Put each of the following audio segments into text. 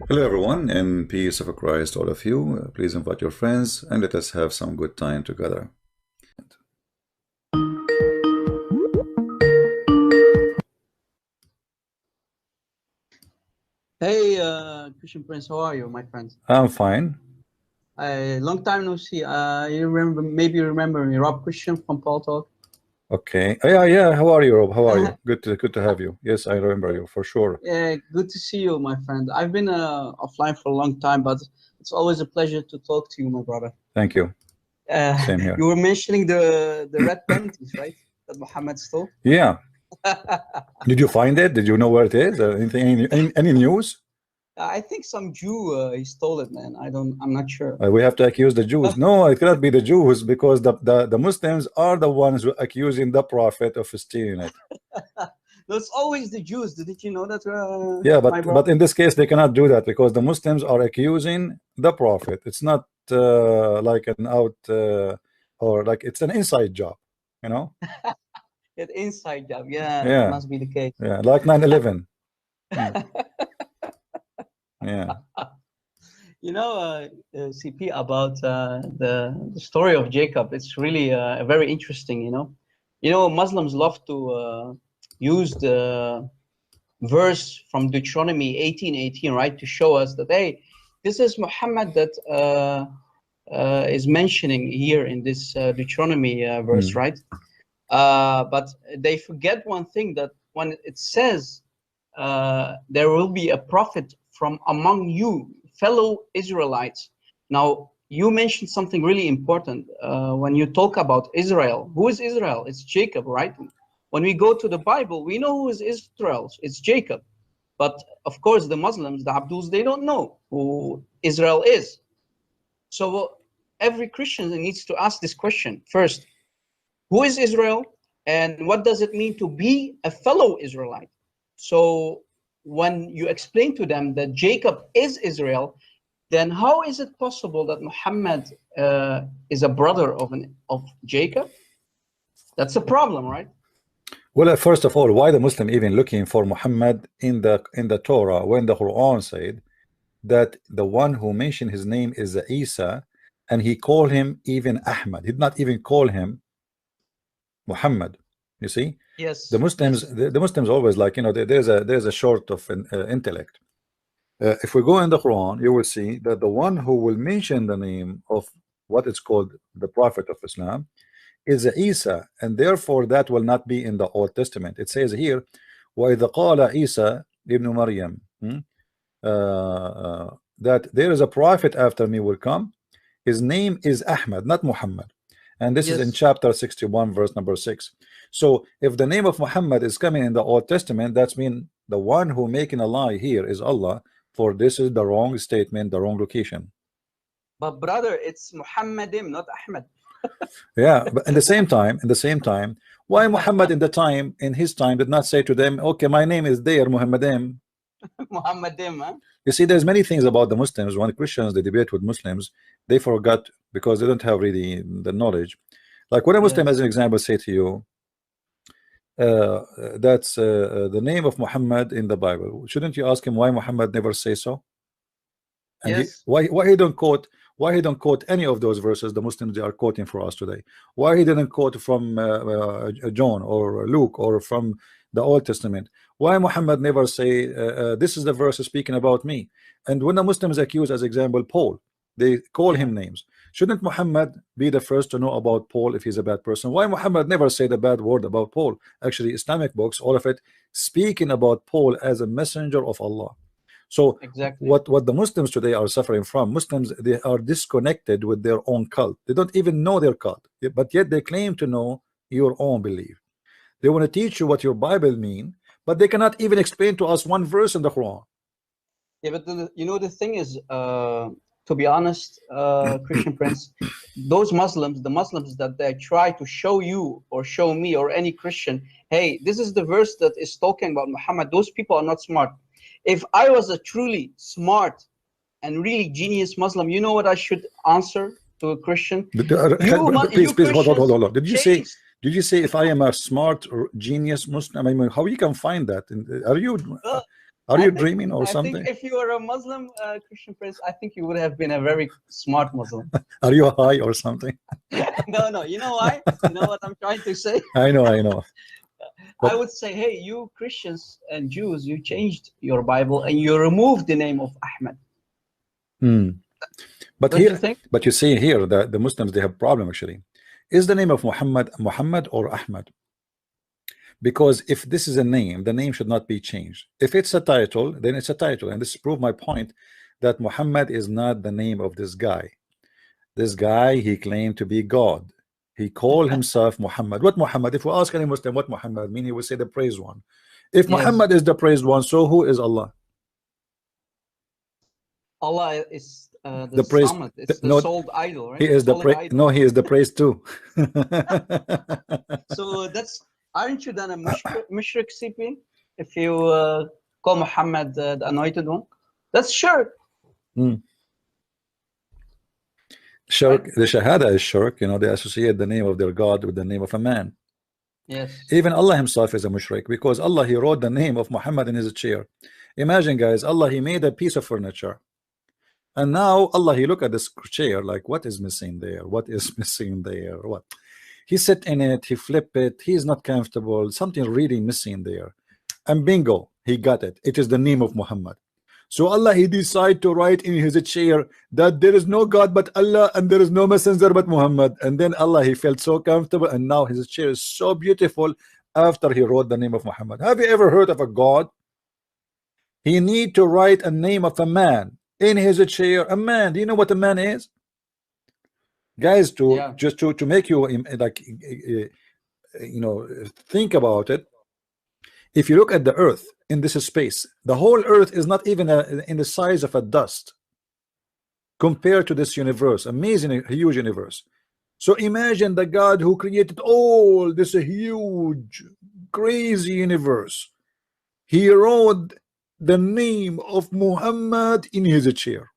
Hello, everyone, and peace of Christ, all of you. Please invite your friends and let us have some good time together. Hey, Christian Prince, how are you, my friend? I'm fine. Long time no see. You remember? Maybe you remember me, Rob Christian from Paul Talk. Okay. Yeah. How are you, Rob? How are you? Good to have you. Yes, I remember you for sure. Yeah, good to see you, my friend. I've been offline for a long time, but it's always a pleasure to talk to you, my brother. Thank you. Same here. You were mentioning the red panties, right? That Muhammad stole. Yeah. Did you find it? Did you know where it is? Anything? Any news? I think some Jew he stole it, man. I'm not sure. We have to accuse the Jews. No, it cannot be the Jews because the Muslims are the ones who accusing the Prophet of stealing it. That's always the Jews. Did you know that? Yeah, but in this case they cannot do that because the Muslims are accusing the Prophet. It's not like an out or like it's an inside job, you know. An inside job. Yeah, Yeah, must be the case. yeah, like 9/11. Yeah. You know, CP, about the story of Jacob. It's really very interesting. Muslims love to use the verse from Deuteronomy 18:18, right, to show us that, hey, this is Muhammad that is mentioning here in this Deuteronomy verse, right? But they forget one thing, that when it says there will be a prophet from among you, fellow Israelites. Now, you mentioned something really important when you talk about Israel. Who is Israel? It's Jacob, right? When we go to the Bible, we know who is Israel. It's Jacob. But of course, the Muslims, the Abduls, they don't know who Israel is. So every Christian needs to ask this question first: who is Israel, and what does it mean to be a fellow Israelite? So when you explain to them that Jacob is Israel, then how is it possible that Muhammad is a brother of Jacob? That's a problem, right? Well, first of all, why the Muslim even looking for Muhammad in the Torah when the Quran said that the one who mentioned his name is Isa, and he called him even Ahmad. He did not even call him Muhammad. You see, Yes. the Muslims, yes. the Muslims always like, there's a short of intellect. If we go in the Quran, you will see that the one who will mention the name of what is called the Prophet of Islam is Isa, and therefore that will not be in the Old Testament. It says here, وَإِذَا قَالَ عِيسَى ibn Maryam, that there is a prophet after me will come. His name is Ahmad, not Muhammad. And this is in chapter 61, verse number 6. So if the name of Muhammad is coming in the Old Testament, that's mean the one who making a lie here is Allah, for this is the wrong statement, the wrong location. But brother, it's Muhammadim, not Ahmad. Yeah, but in the same time, why Muhammad in his time did not say to them, okay, my name is there, Muhammadim. Muhammadim, huh? You see, there's many things about the Muslims. When Christians they debate with Muslims, they forgot because they don't have really the knowledge. Like when a Muslim, as an example, say to you, that's the name of Muhammad in the Bible. Shouldn't you ask him why Muhammad never say so? And why he don't quote any of those verses the Muslims they are quoting for us today? Why he didn't quote from John or Luke or from the Old Testament? Why Muhammad never say this is the verse speaking about me? And when the Muslims accuse, as example, Paul, they call him names. Shouldn't Muhammad be the first to know about Paul if he's a bad person? Why Muhammad never said a bad word about Paul? Actually, Islamic books, all of it, speaking about Paul as a messenger of Allah. So what the Muslims today are suffering from, Muslims, they are disconnected with their own cult. They don't even know their cult, but yet they claim to know your own belief. They want to teach you what your Bible mean, but they cannot even explain to us one verse in the Quran. Yeah, but the thing is, to be honest, Christian Prince, those Muslims, the Muslims that they try to show you or show me or any Christian, hey, this is the verse that is talking about Muhammad, those people are not smart. If I was a truly smart and really genius Muslim, you know what I should answer to a Christian? Please, hold on. Did you say if I am a smart or genius Muslim? I mean, how you can find that? Are you? Are you dreaming or I something? think if you were a Muslim, Christian Prince, I think you would have been a very smart Muslim. Are you high or something? No, you know why? You know what I'm trying to say? I know. I would say, hey, you Christians and Jews, you changed your Bible and you removed the name of Ahmed. But Don't here, you think? but you see here that the Muslims, they have problem actually. Is the name of Muhammad or Ahmad? Because if this is a name, the name should not be changed. If it's a title, then it's a title, and this proves my point that Muhammad is not the name of this guy. This guy, he claimed to be God. He called himself Muhammad. What Muhammad? If we ask any Muslim what Muhammad mean, he will say the praised one. If Muhammad is the praised one, so who is Allah? Allah is the praise. Samad. It's the sold idol, right? He is the praise. No, he is the praise too. So that's, aren't you then a mushrik, CP? If you call Muhammad the anointed one, that's shirk. Shirk, the Shahada is shirk. You know, they associate the name of their God with the name of a man. Yes. Even Allah himself is a mushrik, because Allah, he wrote the name of Muhammad in his chair. Imagine, guys, Allah, he made a piece of furniture, and now Allah, he look at this chair like, what is missing there? What is missing there? What? He sit in it, he flip it, he is not comfortable, something really missing there, and bingo, he got it. It is the name of Muhammad. So Allah, he decided to write in his chair that there is no God but Allah and there is no messenger but Muhammad. And then Allah, he felt so comfortable, and now his chair is so beautiful after he wrote the name of Muhammad. Have you ever heard of a God? He need to write a name of a man in his chair. A man. Do you know what a man is? Guys, just to make you like you know, think about it. If you look at the earth in this space, the whole earth is not even in the size of a dust compared to this universe, amazing, huge universe. So imagine the God who created all this huge, crazy universe. He wrote the name of Muhammad in his chair.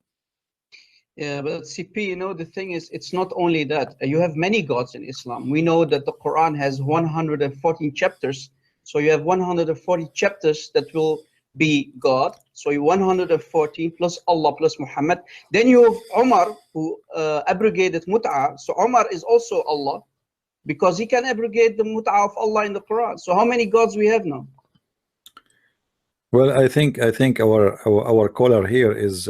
Yeah, but CP, you know, the thing is, it's not only that. You have many gods in Islam. We know that the Quran has 114 chapters. So you have 140 chapters that will be God. So you 114 plus Allah plus Muhammad. Then you have Umar, who abrogated mut'ah. So Umar is also Allah, because he can abrogate the mut'ah of Allah in the Quran. So how many gods we have now? Well, I think our caller here is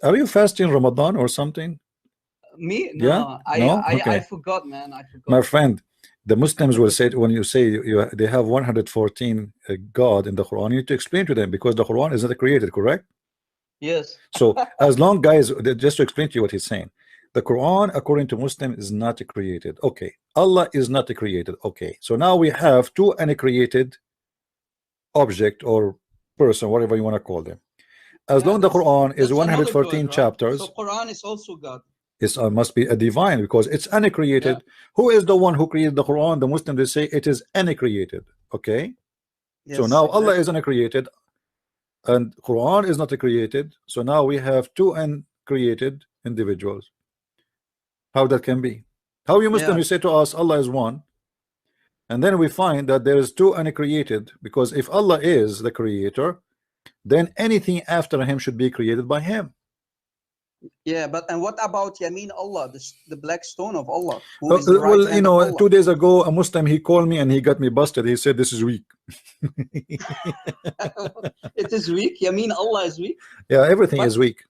are you fasting Ramadan or something? Me? No, yeah? I forgot, man. I forgot. My friend, the Muslims will say, when you say they have 114 God in the Quran, you need to explain to them, because the Quran is not created, correct? Yes. So as long, guys, just to explain to you what he's saying, the Quran according to Muslim is not created. Okay, Allah is not created. Okay, so now we have two uncreated object or person, whatever you want to call them. As long the Quran is 114 God, chapters, right? So Quran is also God. It must be a divine, because it's uncreated. Who is the one who created the Quran? The Muslims, they say it is uncreated. Okay, yes, so now Allah is uncreated and Quran is not created. So now we have two uncreated individuals. How that can be? How you Muslim, you say to us Allah is one, and then we find that there is two uncreated, because if Allah is the creator, then anything after him should be created by him. Yeah, but and what about Yamin Allah, the black stone of Allah? Well, you know, 2 days ago, a Muslim, he called me and he got me busted. He said this is weak. It is weak. Yamin Allah is weak. Yeah, everything is weak.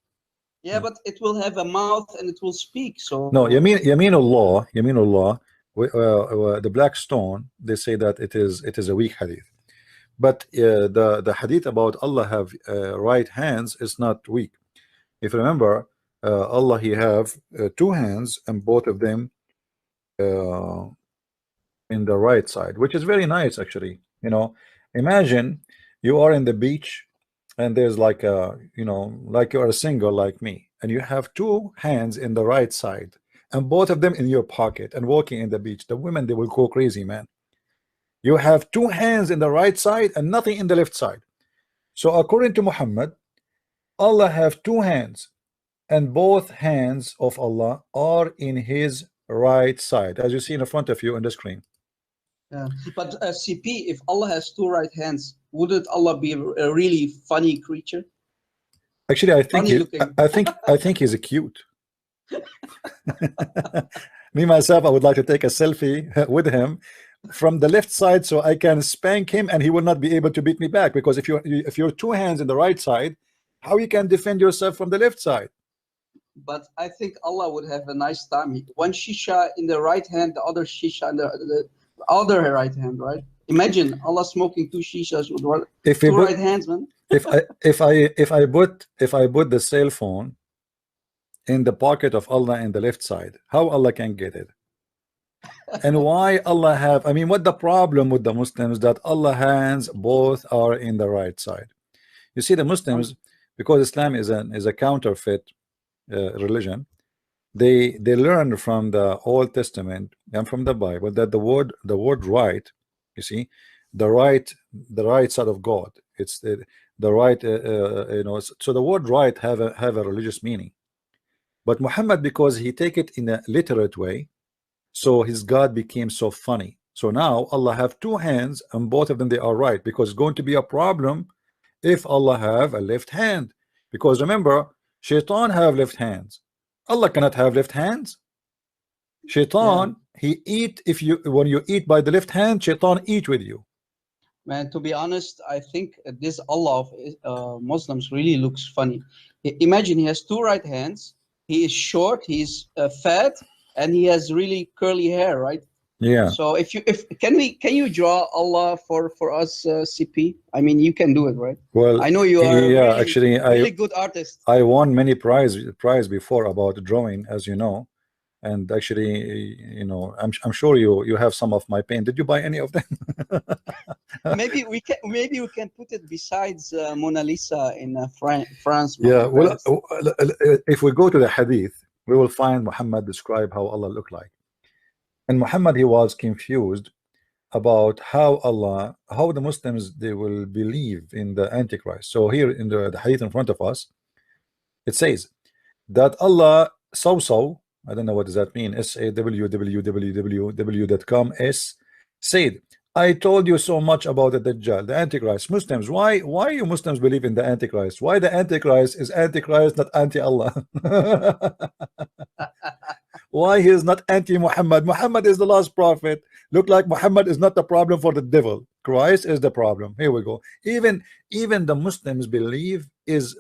Yeah, but it will have a mouth and it will speak. So no, Yamin Allah, the black stone, they say that it is a weak hadith. But the hadith about Allah have right hands is not weak. If you remember, Allah, he have two hands, and both of them in the right side, which is very nice actually. You know, imagine you are in the beach and there's like a, you know, like you are a single like me, and you have two hands in the right side and both of them in your pocket and walking in the beach. The women, they will go crazy, man. You have two hands in the right side and nothing in the left side. So according to Muhammad, Allah have two hands, and both hands of Allah are in his right side, as you see in front of you on the screen. Yeah, but CP, if Allah has two right hands, wouldn't Allah be a really funny creature? Actually, I think Funny looking. I think he's cute. Me myself, I would like to take a selfie with him from the left side so I can spank him and he will not be able to beat me back, because if you're two hands in the right side, how you can defend yourself from the left side? But I think Allah would have a nice time. One shisha in the right hand, the other shisha in the other right hand, right? Imagine Allah smoking two shishas with two right hands, man. if I put the cell phone in the pocket of Allah in the left side, how Allah can get it? And why Allah have, I mean, what the problem with the Muslims that Allah hands both are in the right side? You see, the Muslims, because Islam is a counterfeit religion, they learn from the Old Testament and from the Bible that the word right, you see, the right side of God, it's the right, you know, so the word right have a religious meaning. But Muhammad, because he take it in a literate way, so his God became so funny. So now Allah have two hands and both of them they are right, because it's going to be a problem if Allah have a left hand, because remember, Shaitan have left hands. Allah cannot have left hands. Shaitan, he eat, when you eat by the left hand, Shaitan eat with you. Man, to be honest, I think this Allah of Muslims really looks funny. Imagine he has two right hands. He is short. He's fat, and he has really curly hair, right? Yeah. So can you draw Allah for us, CP? I mean, you can do it, right? Well, I know you are. Yeah, really, actually, really good artist. I won many prize before about drawing, as you know, and actually, you know, I'm sure you have some of my paint. Did you buy any of them? maybe we can put it besides Mona Lisa in France. Yeah. Well, if we go to the Hadith, we will find Muhammad describe how Allah looked like. And Muhammad, he was confused about how the Muslims, they will believe in the Antichrist. So here in the hadith in front of us, it says that Allah I don't know what does that mean, SAWWWW.com said, I told you so much about the Dajjal, the Antichrist. Muslims, why you Muslims believe in the Antichrist? Why the Antichrist is Antichrist, not anti-Allah? Why he is not anti-Muhammad? Muhammad is the last prophet. Look like Muhammad is not the problem for the devil. Christ is the problem. Here we go. Even the Muslims believe is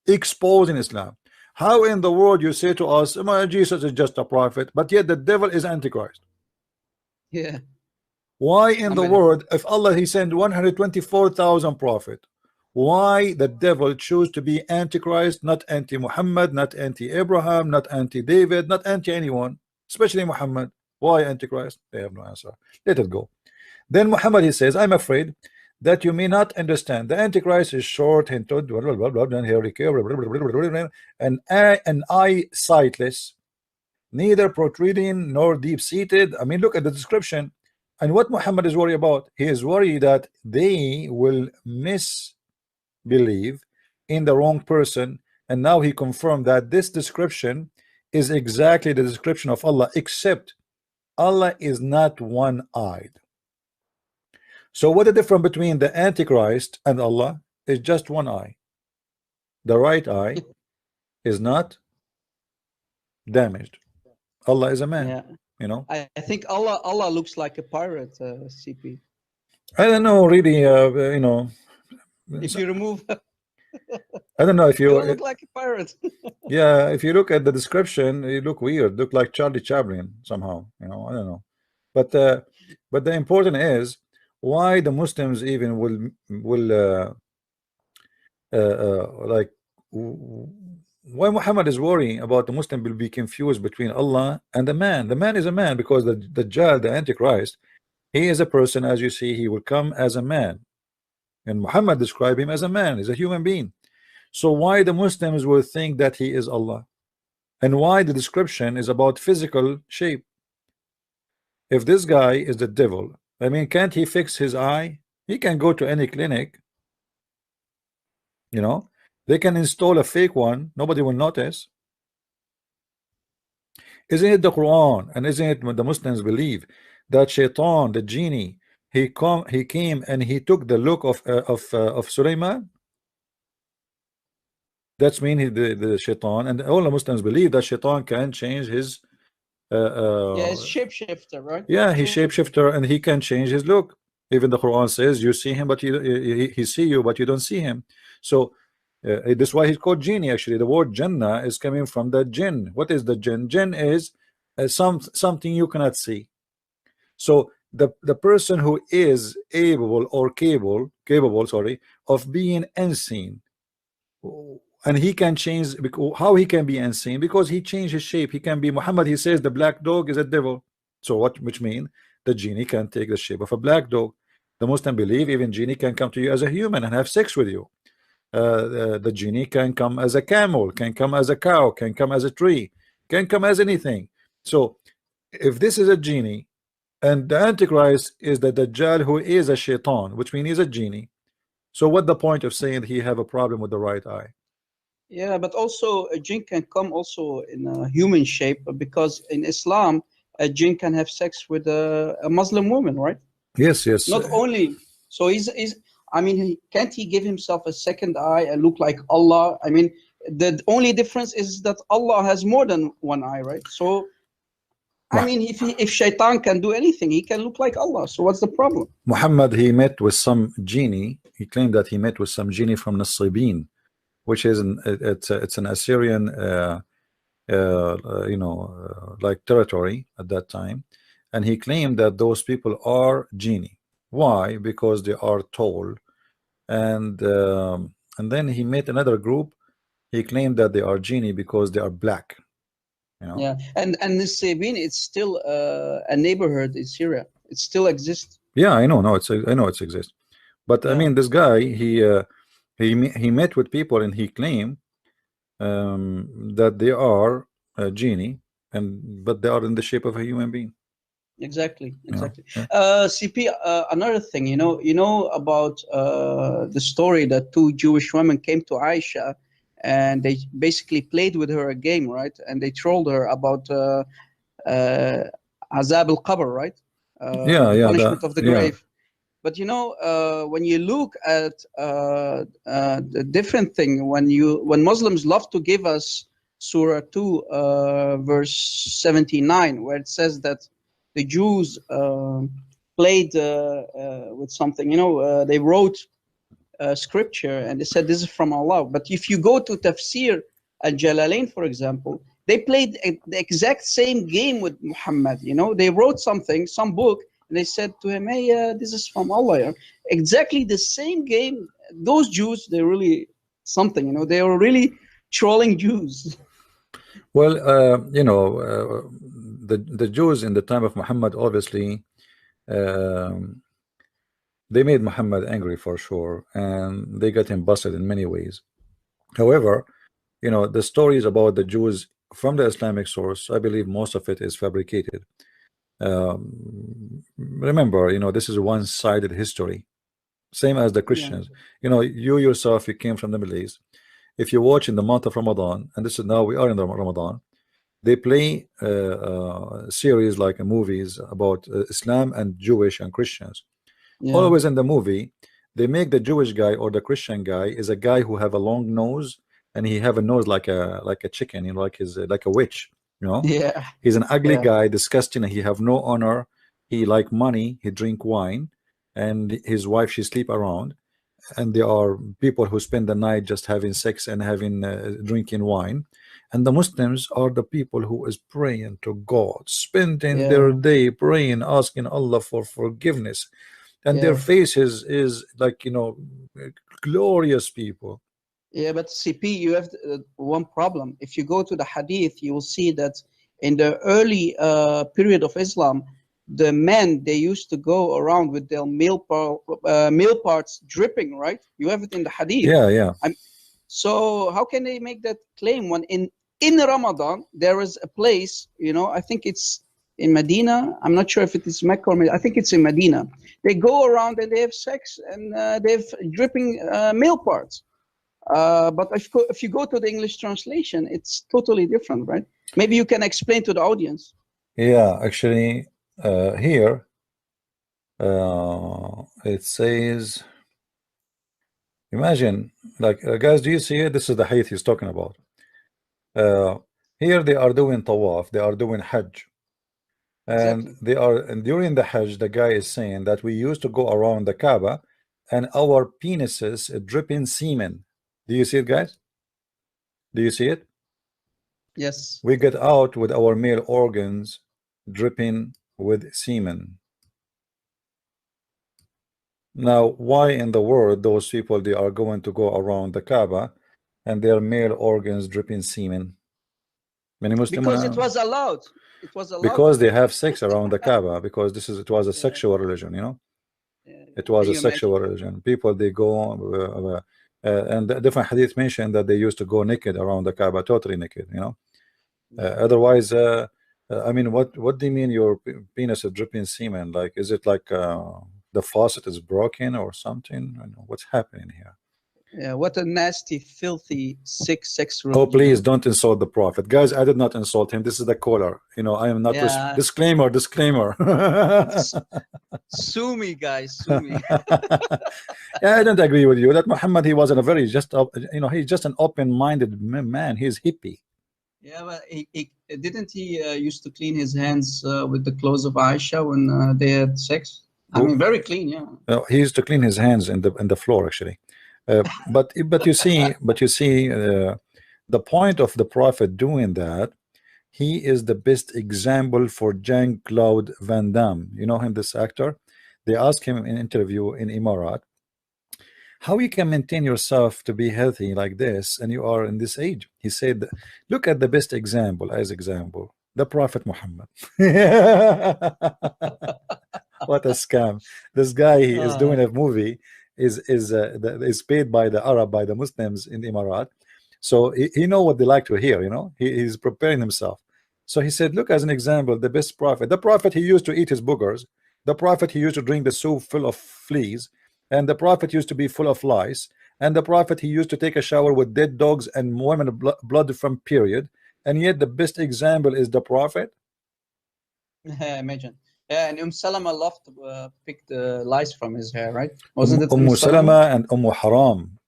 exposing Islam. How in the world you say to us, Jesus is just a prophet, but yet the devil is Antichrist? Yeah. Why in the world, if Allah he sent 124,000 prophet, why the devil choose to be Antichrist, not anti-Muhammad, not anti-Abraham, not anti-David, not anti-anyone, especially Muhammad? Why Antichrist? They have no answer. Let it go. Then Muhammad, he says, I'm afraid that you may not understand. The Antichrist is short and an eye sightless, neither protruding nor deep-seated. I mean, look at the description. And what Muhammad is worried about? He is worried that they will misbelieve in the wrong person. And now he confirmed that this description is exactly the description of Allah, except Allah is not one-eyed. So what the difference between the Antichrist and Allah is just one eye. The right eye is not damaged. Allah is a man. Yeah. You know, I think Allah looks like a pirate, CP. I don't know really. You know, if you remove, I don't know if you look like a pirate. Yeah, if you look at the description, you look weird. Look like Charlie Chaplin somehow. You know, I don't know, but the important is why the Muslims even will like why Muhammad is worrying about the Muslim will be confused between Allah and the man. The man is a man because the Dajjal, the Antichrist, he is a person, as you see, he will come as a man, and Muhammad described him as a man, he's a human being. So why the Muslims will think that he is Allah, and why the description is about physical shape? If this guy is the devil, I mean, can't he fix his eye? He can go to any clinic, you know, they can install a fake one, nobody will notice. Isn't it the Quran and isn't it what the Muslims believe that Shaitan, the genie, he came and he took the look of Sulaiman. That's mean the shaitan, and all the Muslims believe that shaitan can change his yeah, it's shapeshifter, right? yeah, he's shapeshifter and he can change his look. Even the Quran says you see him but he see you but you don't see him. So this is why he's called genie. Actually, the word Jannah is coming from the jinn. What is the jinn? Jinn is something you cannot see. So the person who is able or capable sorry, of being unseen, and he can change. How he can be unseen? Because he changed his shape. He can be Muhammad. He says the black dog is a devil. So which mean the genie can take the shape of a black dog. The Muslim believe even genie can come to you as a human and have sex with you. The genie can come as a camel, can come as a cow, can come as a tree, can come as anything. So if this is a genie and the Antichrist is the Dajjal, who is a shaitan, which means he's a genie, so what the point of saying he have a problem with the right eye? Yeah, but also a jinn can come also in a human shape, because in Islam a jinn can have sex with a Muslim woman, right? Yes. Not only so he's I mean, can't he give himself a second eye and look like Allah? I mean, the only difference is that Allah has more than one eye, right? So I mean, if shaitan can do anything, he can look like Allah. So what's the problem? Muhammad, he met with some genie. He claimed that he met with some genie from Nasibin, which is it's an Assyrian like territory at that time, and he claimed that those people are genie. Why? Because they are tall, and then he met another group. He claimed that they are genie because they are black. Yeah, and this Sabine, it's still a neighborhood in Syria. It still exists. Yeah, I know. No, I know it exists, but yeah. I mean, this guy, he met with people and he claimed that they are a genie, but they are in the shape of a human being. Exactly. Yeah. CP, another thing, you know about the story that two Jewish women came to Aisha and they basically played with her a game, right? And they trolled her about Azab al-Qabr, right? The punishment of the grave. But when you look at the different thing, when Muslims love to give us Surah 2, verse 79, where it says that the Jews played with something, they wrote scripture and they said this is from Allah. But if you go to Tafsir al-Jalalain, for example, they played the exact same game with Muhammad. They wrote something, some book, and they said to him, hey, this is from Allah. Exactly the same game. Those Jews, they're really something, they were really trolling Jews. Well, the Jews in the time of Muhammad, obviously, they made Muhammad angry for sure, and they got him busted in many ways. However, the stories about the Jews from the Islamic source, I believe most of it is fabricated. Remember, this is a one-sided history, same as the Christians. Yeah. You yourself, you came from the Middle East. If you watch in the month of Ramadan, and this is now we are in the Ramadan, they play series like movies about Islam and Jewish and Christians. Yeah. Always in the movie, they make the Jewish guy or the Christian guy is a guy who have a long nose, and he have a nose like a chicken, like a witch. Yeah, he's an ugly guy, disgusting. He have no honor. He like money. He drink wine, and his wife, she sleep around. And there are people who spend the night just having sex and having drinking wine. And the Muslims are the people who is praying to God, spending their day praying, asking Allah for forgiveness, and their faces is like glorious people. Yeah, but CP, you have one problem. If you go to the hadith, you will see that in the early period of Islam, the men, they used to go around with their male parts dripping, right? You have it in the hadith. Yeah. So how can they make that claim when in Ramadan there is a place, I think it's in Medina. I'm not sure if it is Mecca or Medina. I think it's in Medina. They go around and they have sex and they have dripping male parts. But if you go to the English translation, it's totally different, right? Maybe you can explain to the audience. Yeah, actually, here It says, imagine, like, guys, do you see it? This is the hadith he's talking about. Here they are doing tawaf, they are doing hajj, and Exactly. they are, and during the hajj, the guy is saying that we used to go around the Kaaba and our penises dripping semen. Do you see it, guys? Do you see it? Yes. We get out with our male organs dripping with semen. Now, why in the world those people, they are going to go around the Kaaba and their male organs dripping semen? Many Muslim, Because it was allowed. It was allowed. because they have sex around the Kaaba, because it was a sexual religion, you know. It was a sexual religion. People, they go and the different hadith mentioned that they used to go naked around the Kaaba, totally naked, you know. Otherwise, I mean, what do you mean your penis is dripping semen? Like, is it like the faucet is broken or something? I know what's happening here. Yeah, what a nasty, filthy, sick sex religion. Oh, please don't insult the Prophet, guys. I did not insult him. This is the caller. You know, I am not. Disclaimer. Sue me, guys. Sue me. Yeah, I don't agree with you that Muhammad, he wasn't a very just, you know, he's just an open-minded man. He's hippie. Yeah, but didn't he used to clean his hands with the clothes of Aisha when they had sex? I mean, very clean. Yeah. He used to clean his hands in the floor, actually. But you see, the point of the Prophet doing that, he is the best example for Jean-Claude Van Damme. You know him, this actor. They asked him in an interview in Emirat, how you can maintain yourself to be healthy like this and you are in this age. He said, look at the best example, the Prophet Muhammad. What a scam. This guy, he is doing a movie, is paid by the Muslims in the Emirat, so he know what they like to hear, you know. He's preparing himself. So he said, look, as an example, the best Prophet. The Prophet, he used to eat his boogers. The Prophet, he used to drink the soup full of fleas, and the Prophet used to be full of lice, and the Prophet, he used to take a shower with dead dogs and women blood from period, and yet the best example is the Prophet. Imagine. Yeah, and Salama loved to pick the lice from his hair, right? Wasn't it Salama and Haram?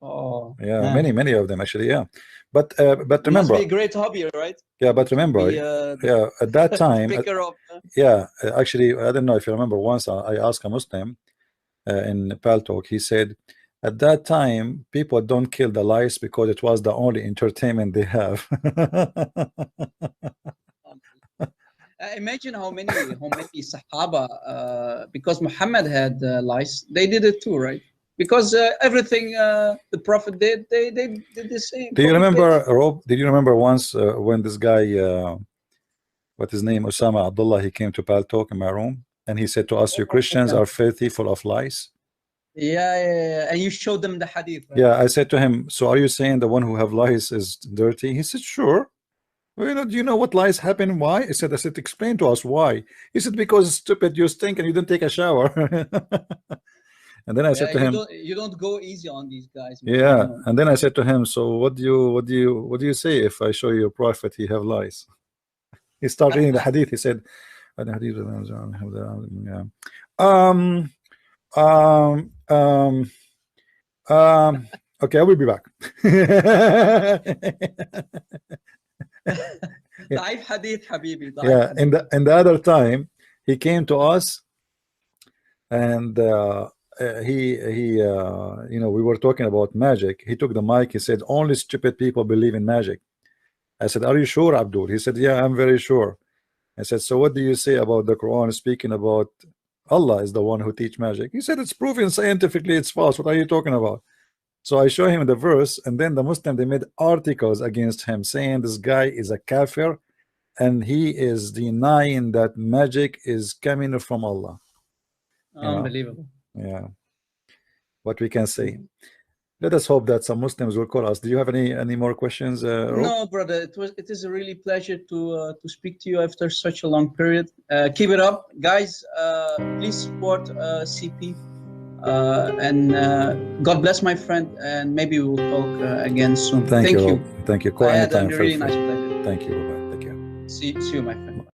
Oh, yeah, many of them actually. Yeah, but remember, must be a great hobby, right? Yeah, but remember, yeah, at that time, yeah, actually, I don't know if you remember. Once I asked a Muslim in Paltalk, he said, at that time, people don't kill the lice because it was the only entertainment they have. Imagine how many Sahaba, because Muhammad had lice, they did it too, right? Because everything the Prophet did, they did the same. Do you remember, Rob? Did you remember once when this guy, what his name, Osama Abdullah, he came to Paltalk in my room and he said to us, you Christians are filthy, full of lice. Yeah, and you showed them the hadith, right? Yeah, I said to him, so are you saying the one who have lice is dirty? He said, sure. Well, do you know what lies happen? Why? I said, explain to us why. He said, because stupid, you stink and you didn't take a shower. And then I said to him, you don't go easy on these guys. Man. Yeah, and then I said to him, so what do you say if I show you a prophet he have lies? He started reading the hadith. He said, okay, I will be back. Daif hadith, Habibi. Yeah, and the other time he came to us and he you know, we were talking about magic. He took the mic. He said, only stupid people believe in magic. I said, are you sure, Abdul? He said, yeah, I'm very sure. I said, so what do you say about the Quran speaking about Allah is the one who teach magic? He said, it's proven scientifically it's false. What are you talking about? So I show him the verse, and then the Muslim, they made articles against him saying this guy is a kafir and he is denying that magic is coming from Allah. Unbelievable. Yeah, what we can say. Let us hope that some Muslims will call us. Do you have any more questions, Rob? No, brother. It is a really pleasure to speak to you after such a long period. Keep it up, guys. Please support CP. And God bless my friend, and maybe we'll talk again soon. Thank you. Thank you. I had a really nice pleasure. Thank you. Bye-bye. Take care. See you, my friend.